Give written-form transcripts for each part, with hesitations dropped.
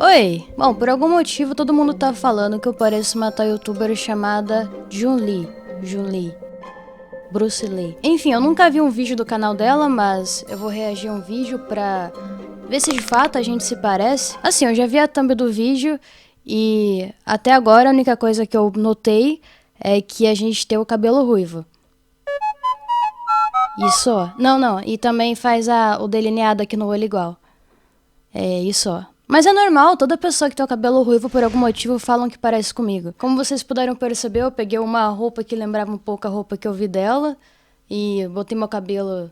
Oi! Bom, por algum motivo todo mundo tá falando que eu pareço uma tal youtuber chamada Jun-Li. Bruce Lee. Enfim, eu nunca vi um vídeo do canal dela, mas eu vou reagir a um vídeo pra ver se de fato a gente se parece. Assim, eu já vi a thumb do vídeo e até agora a única coisa que eu notei é que a gente tem o cabelo ruivo. Isso, ó. Não, e também faz o delineado aqui no olho igual. É isso, ó. Mas é normal, toda pessoa que tem o cabelo ruivo por algum motivo falam que parece comigo. Como vocês puderam perceber, eu peguei uma roupa que lembrava um pouco a roupa que eu vi dela e botei meu cabelo...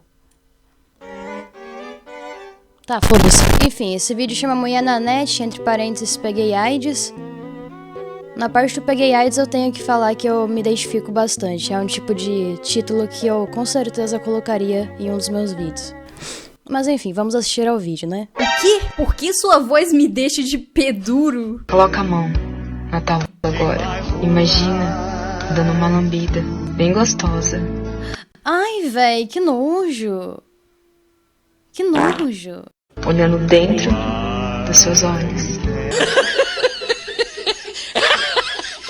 Tá, foda-se. Enfim, esse vídeo chama Mulher na Net, entre parênteses, peguei AIDS. Na parte do peguei AIDS eu tenho que falar que eu me identifico bastante. É um tipo de título que eu com certeza colocaria em um dos meus vídeos. Mas enfim, vamos assistir ao vídeo, né? O quê? Por que sua voz me deixa de pé duro? Coloca a mão na tua agora. Imagina dando uma lambida bem gostosa. Ai, véi, que nojo. Que nojo. Olhando dentro dos seus olhos.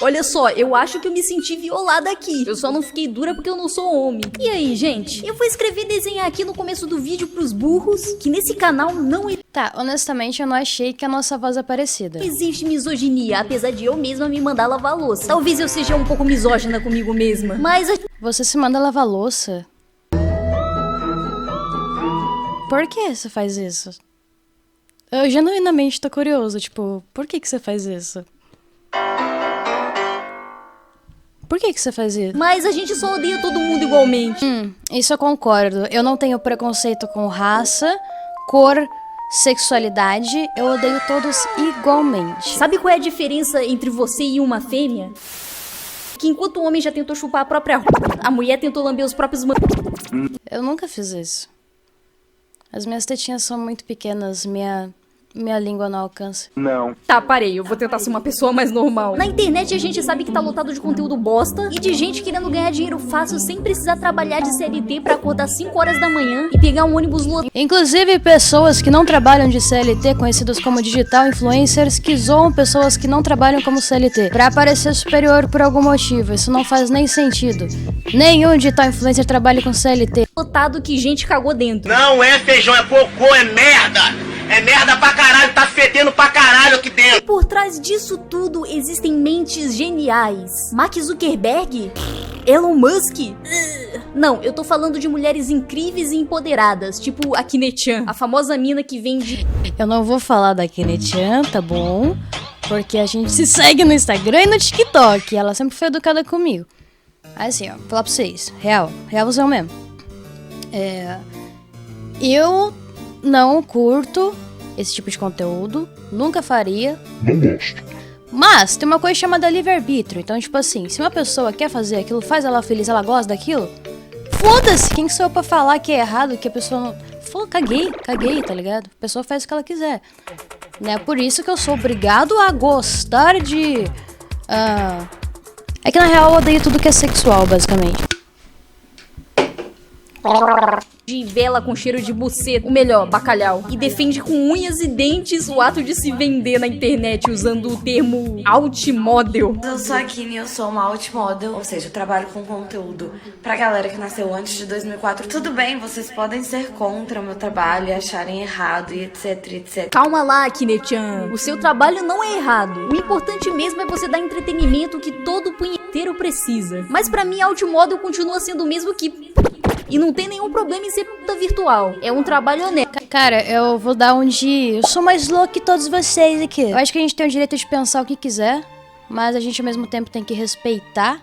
Olha só, eu acho que eu me senti violada aqui. Eu só não fiquei dura porque eu não sou homem. E aí, gente? Eu vou escrever e desenhar aqui no começo do vídeo pros burros que nesse canal não Tá, honestamente eu não achei que a nossa voz é parecida. existe misoginia, apesar de eu mesma me mandar lavar louça. Talvez eu seja um pouco misógina comigo mesma, mas Você se manda lavar louça? Por que você faz isso? Eu genuinamente tô curioso, tipo, por que você faz isso? Por que você faz isso? a gente só odeia todo mundo igualmente. Isso eu concordo. Eu não tenho preconceito com raça, cor, sexualidade. Eu odeio todos igualmente. Sabe qual é a diferença entre você e uma fêmea? Que enquanto o homem já tentou chupar a própria a mulher tentou lamber os próprios Eu nunca fiz isso. As minhas tetinhas são muito pequenas, minha língua não alcança. Tá, parei, eu vou tentar ser uma pessoa mais normal. Na internet a gente sabe que tá lotado de conteúdo bosta e de gente querendo ganhar dinheiro fácil sem precisar trabalhar de CLT pra acordar 5 horas da manhã e pegar um ônibus lotado. Inclusive pessoas que não trabalham de CLT, conhecidos como digital influencers, que zoam pessoas que não trabalham como CLT pra parecer superior por algum motivo. Isso não faz nem sentido. Nenhum digital influencer trabalha com CLT. Lotado que gente cagou dentro. Não é feijão, é cocô, é merda! É merda pra caralho, tá fedendo pra caralho aqui dentro! Por trás disso tudo existem mentes geniais. Mark Zuckerberg? Elon Musk? Não, eu tô falando de mulheres incríveis e empoderadas, tipo a Kine-chan, a famosa mina que vende... Eu não vou falar da Kine-chan, tá bom? Porque a gente se segue no Instagram e no TikTok. Ela sempre foi educada comigo. Assim, ó, vou falar pra vocês. Realzão mesmo. Eu não curto esse tipo de conteúdo. Nunca faria. Não gosto. Mas tem uma coisa chamada livre-arbítrio. Então, tipo assim, se uma pessoa quer fazer aquilo, faz ela feliz, ela gosta daquilo, foda-se, quem sou eu pra falar que é errado, que a pessoa não... Falou, caguei, tá ligado? A pessoa faz o que ela quiser. Né? Por isso que eu sou obrigado a gostar de... É que na real eu odeio tudo que é sexual, basicamente. de vela com cheiro de buceta, ou melhor, bacalhau, e defende com unhas e dentes o ato de se vender na internet usando o termo outmodel. Eu sou a Kine, eu sou uma outmodel, ou seja, eu trabalho com conteúdo pra galera que nasceu antes de 2004. Tudo bem, vocês podem ser contra o meu trabalho e acharem errado e etc, etc. Calma lá, Kine-chan, o seu trabalho não é errado. O importante mesmo é você dar entretenimento que todo punheteiro precisa. Mas pra mim, outmodel continua sendo o mesmo que... E não tem nenhum problema em ser puta virtual. É um trabalho honesto. Cara, eu vou dar eu sou mais louco que todos vocês aqui. Eu acho que a gente tem o direito de pensar o que quiser, mas a gente ao mesmo tempo tem que respeitar.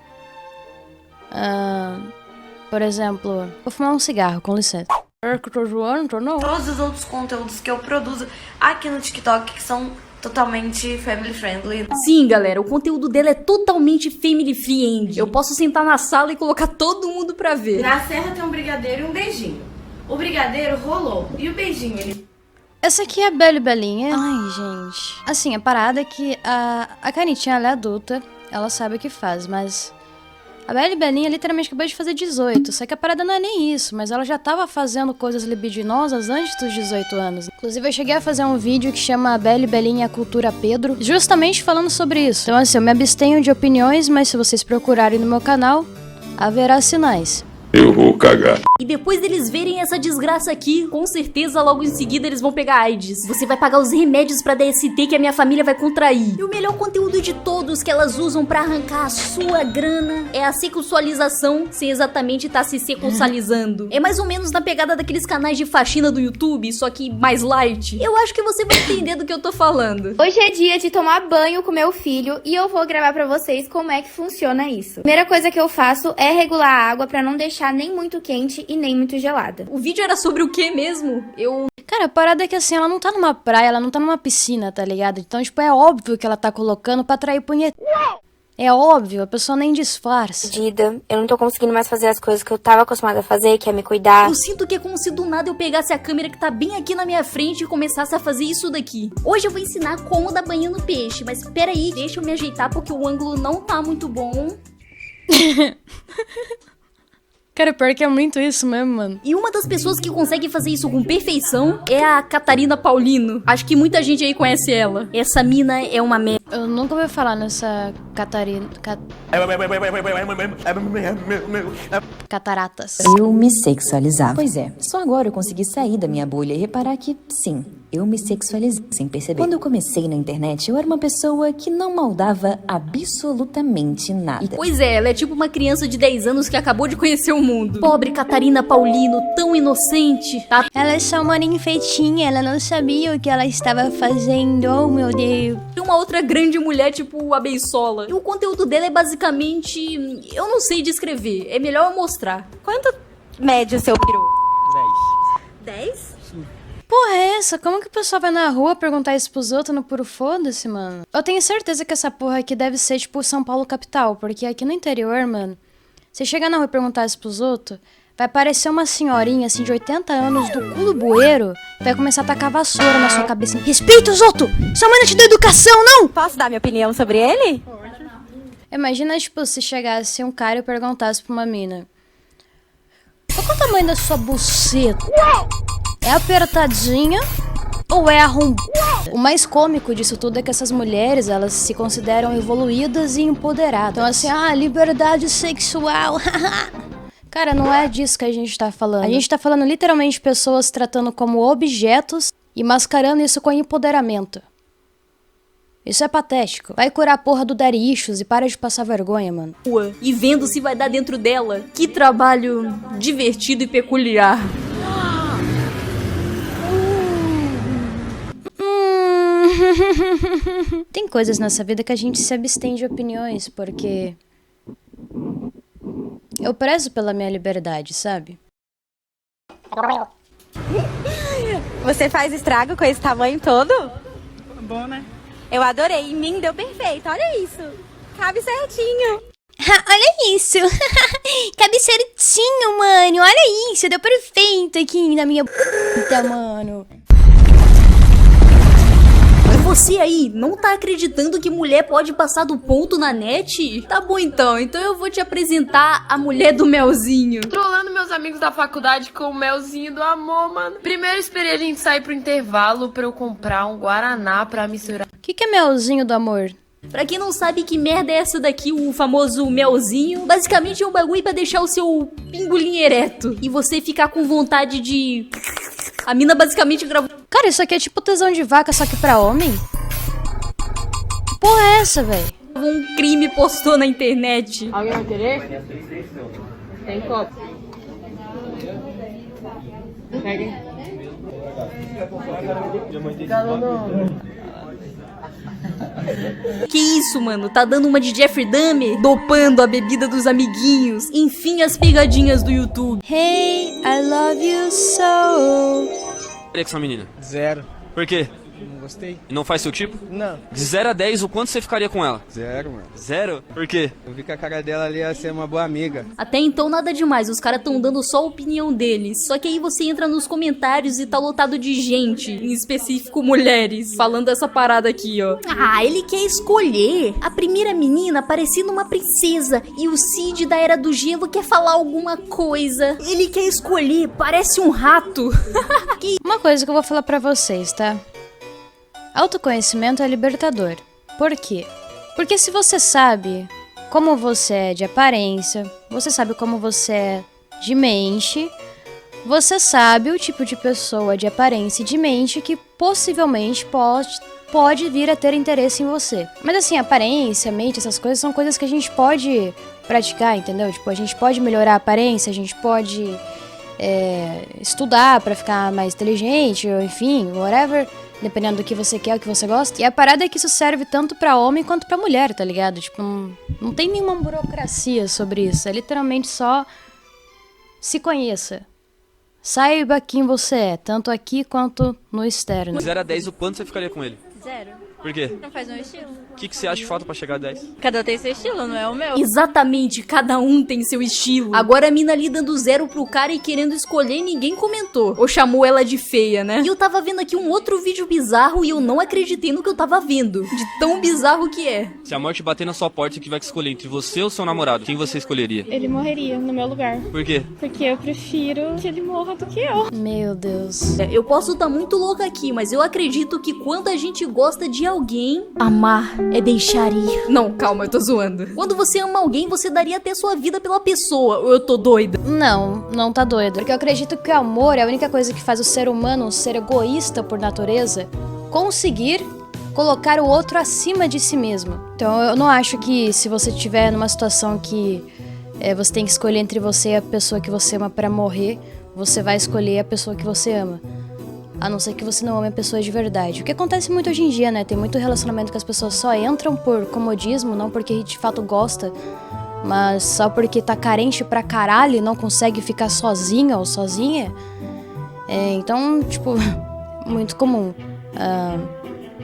Por exemplo, vou fumar um cigarro, com licença. É que eu tô zoando, tô não. Todos os outros conteúdos que eu produzo aqui no TikTok que são totalmente family friendly. Sim, galera, o conteúdo dela é totalmente family friendly. Eu posso sentar na sala e colocar todo mundo pra ver. Na serra tem um brigadeiro e um beijinho. O brigadeiro rolou e o beijinho ele... Essa aqui é a Belle Belinha. Ai, gente. Assim, a parada é que a Kine-chan, ela é adulta, ela sabe o que faz, mas A Belle Belinha literalmente acabou de fazer 18, só que a parada não é nem isso, mas ela já tava fazendo coisas libidinosas antes dos 18 anos. Inclusive eu cheguei a fazer um vídeo que chama A Belle Belinha e a Cultura Pedro, justamente falando sobre isso. Então assim, eu me abstenho de opiniões, mas se vocês procurarem no meu canal, haverá sinais. Eu vou cagar. E depois deles verem essa desgraça aqui, com certeza logo em seguida eles vão pegar AIDS. Você vai pagar os remédios pra DST que a minha família vai contrair. E o melhor conteúdo de todos que elas usam pra arrancar a sua grana é a sexualização, sem exatamente estar se sexualizando. É mais ou menos na pegada daqueles canais de faxina do YouTube, só que mais light. Eu acho que você vai entender do que eu tô falando. Hoje é dia de tomar banho com meu filho e eu vou gravar pra vocês como é que funciona isso. Primeira coisa que eu faço é regular a água pra não deixar nem muito quente e nem muito gelada. O vídeo era sobre o que mesmo? Cara, a parada é que assim, ela não tá numa praia, ela não tá numa piscina, tá ligado? Então, tipo, é óbvio que ela tá colocando pra atrair punheta. É óbvio, a pessoa nem disfarça. Eu não tô conseguindo mais fazer as coisas que eu tava acostumada a fazer, que é me cuidar. Eu sinto que é como se do nada eu pegasse a câmera que tá bem aqui na minha frente e começasse a fazer isso daqui. Hoje eu vou ensinar como dar banho no peixe, mas peraí, deixa eu me ajeitar porque o ângulo não tá muito bom. Cara, pior que é muito isso mesmo, mano. E uma das pessoas que consegue fazer isso com perfeição é a Catarina Paulino. Acho que muita gente aí conhece ela. Essa mina é uma merda. Eu nunca ouvi falar nessa Catarina... Cataratas. Eu me sexualizava. Pois é, só agora eu consegui sair da minha bolha e reparar que, sim, eu me sexualizei sem perceber. Quando eu comecei na internet, eu era uma pessoa que não maldava absolutamente nada. Pois é, ela é tipo uma criança de 10 anos que acabou de conhecer o mundo. Pobre Catarina Paulino, tão inocente. Tá? Ela é só uma ninfetinha, ela não sabia o que ela estava fazendo, oh meu Deus. Tem uma outra grande mulher, tipo a Beisola. E o conteúdo dela é basicamente... eu não sei descrever, é melhor eu mostrar. Quanto mede o seu peru? 10? 10? Porra é essa? Como que o pessoal vai na rua perguntar isso pros outros no puro foda-se, mano? Eu tenho certeza que essa porra aqui deve ser tipo São Paulo capital, porque aqui no interior, mano, você chegar na rua e perguntar isso pros outros, vai aparecer uma senhorinha assim de 80 anos do cu do bueiro e vai começar a tacar vassoura na sua cabeça. Respeita os outros! Sua mãe não te deu educação, não! Posso dar minha opinião sobre ele? Imagina, tipo, se chegasse um cara e perguntasse pra uma mina: qual que é o tamanho da sua buceta? É apertadinha ou é arrombada? O mais cômico disso tudo é que essas mulheres, elas se consideram evoluídas e empoderadas. Então assim, liberdade sexual. Cara, não é disso que a gente tá falando. A gente tá falando literalmente de pessoas tratando como objetos e mascarando isso com empoderamento. Isso é patético. Vai curar a porra do daddy issues e para de passar vergonha, mano. E vendo se vai dar dentro dela. Que trabalho divertido e peculiar. Tem coisas nessa vida que a gente se abstém de opiniões, porque eu prezo pela minha liberdade, sabe? Você faz estrago com esse tamanho todo? Bom, né? Eu adorei, em mim deu perfeito, olha isso. Cabe certinho. Olha isso. Cabe certinho, mano. Olha isso, deu perfeito aqui na minha b****, mano. Você aí não tá acreditando que mulher pode passar do ponto na net? Tá bom então eu vou te apresentar a mulher do melzinho. Trolando meus amigos da faculdade com o melzinho do amor, mano. Primeiro esperei a gente sair pro intervalo pra eu comprar um guaraná pra misturar. O que é melzinho do amor? Pra quem não sabe que merda é essa daqui, o famoso melzinho, basicamente é um bagulho pra deixar o seu pingolim ereto e você ficar com vontade de... A mina basicamente gravou... Cara, isso aqui é tipo tesão de vaca, só que pra homem? Que porra é essa, velho? Um crime postou na internet. Alguém vai querer? Tem copo. Peguem. Que isso, mano? Tá dando uma de Jeffrey Dahmer? Dopando a bebida dos amiguinhos. Enfim, as pegadinhas do YouTube. Hey, I love you so. Com essa menina? 0. Por quê? Não gostei. E não faz seu tipo? Não. De 0 a 10, o quanto você ficaria com ela? 0, mano. 0? Por quê? Eu vi que a cara dela ali ia ser uma boa amiga. Até então nada demais, os caras tão dando só a opinião deles. Só que aí você entra nos comentários e tá lotado de gente, em específico mulheres, falando essa parada aqui, ó. Ah, ele quer escolher. A primeira menina parecendo uma princesa e o Cid da Era do Gelo quer falar alguma coisa. Ele quer escolher, parece um rato. Uma coisa que eu vou falar pra vocês, tá? Autoconhecimento é libertador. Por quê? Porque se você sabe como você é de aparência, você sabe como você é de mente, você sabe o tipo de pessoa de aparência e de mente que possivelmente pode vir a ter interesse em você. Mas assim, aparência, mente, essas coisas são coisas que a gente pode praticar, entendeu? Tipo, a gente pode melhorar a aparência, a gente pode estudar pra ficar mais inteligente, ou enfim, whatever, dependendo do que você quer, o que você gosta. E a parada é que isso serve tanto pra homem quanto pra mulher, tá ligado? Tipo, não tem nenhuma burocracia sobre isso, é literalmente só se conheça. Saiba quem você é, tanto aqui quanto no externo. De 0 a 10, o quanto você ficaria com ele? 0. Por quê? Não faz meu estilo. O que você acha que falta pra chegar a 10? Cada um tem seu estilo, não é o meu. Exatamente, cada um tem seu estilo. Agora a mina ali dando 0 pro cara e querendo escolher, ninguém comentou. Ou chamou ela de feia, né? E eu tava vendo aqui um outro vídeo bizarro e eu não acreditei no que eu tava vendo. De tão bizarro que é. Se a morte bater na sua porta e tiver que escolher entre você ou seu namorado, quem você escolheria? Ele morreria no meu lugar. Por quê? Porque eu prefiro que ele morra do que eu. Meu Deus. Eu posso estar muito louca aqui, mas eu acredito que quando a gente gosta de alguém, amar é deixar ir. Não, calma, eu tô zoando. Quando você ama alguém, você daria até sua vida pela pessoa. Ou eu tô doida? Não tá doido. Porque eu acredito que o amor é a única coisa que faz o ser humano, um ser egoísta por natureza, conseguir colocar o outro acima de si mesmo. Então eu não acho que se você estiver numa situação que você tem que escolher entre você e a pessoa que você ama pra morrer, você vai escolher a pessoa que você ama. A não ser que você não ame a pessoa de verdade. O que acontece muito hoje em dia, né? Tem muito relacionamento que as pessoas só entram por comodismo, não porque de fato gosta, mas só porque tá carente pra caralho e não consegue ficar sozinha ou sozinha. Então, tipo, muito comum.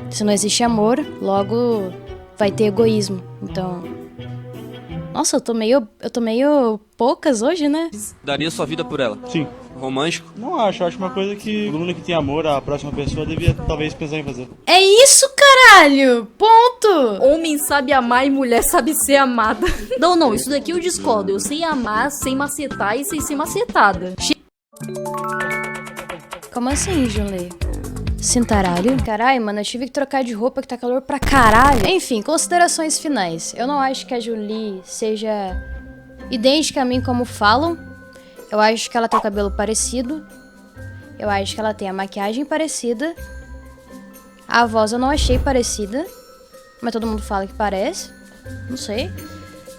Se não existe amor, logo vai ter egoísmo. Então... Nossa, eu tô meio poucas hoje, né? Daria sua vida por ela? Sim. Romântico? Não acho uma coisa que todo mundo que tem amor à próxima pessoa devia talvez pensar em fazer. É isso, caralho! Ponto! Homem sabe amar e mulher sabe ser amada. Não, isso daqui eu discordo. Eu sei amar sem macetar e sem ser macetada. Como assim, Junlei? Cintaralho? Caralho, mano, eu tive que trocar de roupa que tá calor pra caralho. Enfim, considerações finais. Eu não acho que a Julie seja idêntica a mim como falam. Eu acho que ela tem o cabelo parecido. Eu acho que ela tem a maquiagem parecida. A voz eu não achei parecida. Mas todo mundo fala que parece. Não sei.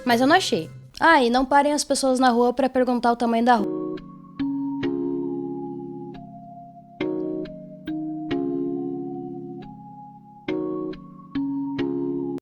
Mas eu não achei. E não parem as pessoas na rua pra perguntar o tamanho da rua.